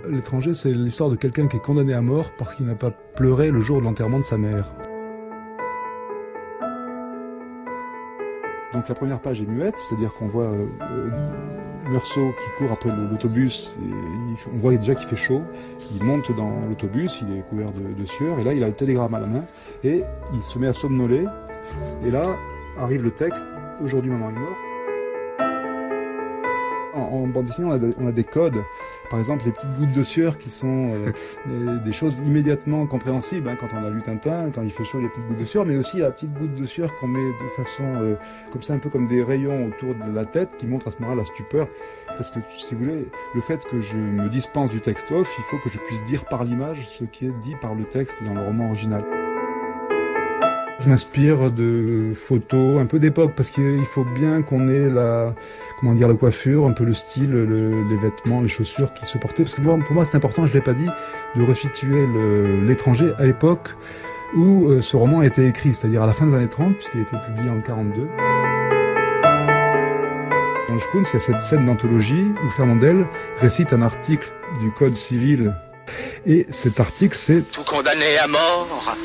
L'étranger, c'est l'histoire de quelqu'un qui est condamné à mort parce qu'il n'a pas pleuré le jour de l'enterrement de sa mère. Donc la première page est muette, c'est-à-dire qu'on voit Meursault qui court après l'autobus, et on voit déjà qu'il fait chaud, il monte dans l'autobus, il est couvert de sueur, et là il a le télégramme à la main, et il se met à somnoler, et là arrive le texte « Aujourd'hui maman est morte ». En bande dessinée, on a des codes, par exemple les petites gouttes de sueur qui sont des choses immédiatement compréhensibles quand on a lu Tintin, quand il fait chaud, les petites gouttes de sueur, mais aussi la petite goutte de sueur qu'on met de façon comme ça, un peu comme des rayons autour de la tête qui montrent à ce moment-là la stupeur. Parce que si vous voulez, le fait que je me dispense du texte off, il faut que je puisse dire par l'image ce qui est dit par le texte dans le roman original. Je m'inspire de photos un peu d'époque parce qu'il faut bien qu'on ait la coiffure, un peu le style, les vêtements, les chaussures qui se portaient. Parce que pour moi c'est important, je l'ai pas dit, de resituer l'étranger à l'époque où ce roman a été écrit, c'est-à-dire à la fin des années 30, puisqu'il a été publié en 42. Dans le Spoons, il y a cette scène d'anthologie où Fernandel récite un article du Code civil. Et cet article, c'est « Tout condamné à mort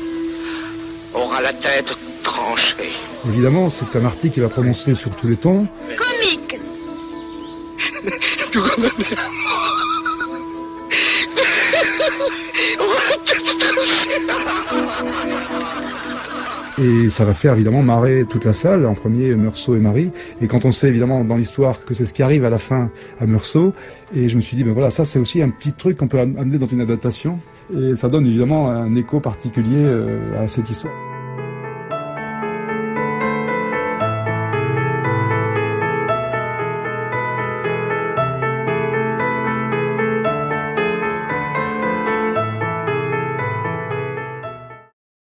aura la tête tranchée ». Évidemment, c'est un article qui va prononcer sur tous les tons. Comique. Tout condamné à mort aura la tête tranchée. Et ça va faire évidemment marrer toute la salle, en premier Meursault et Marie. Et quand on sait évidemment dans l'histoire que c'est ce qui arrive à la fin à Meursault, et je me suis dit, ben voilà, ça c'est aussi un petit truc qu'on peut amener dans une adaptation. Et ça donne évidemment un écho particulier à cette histoire.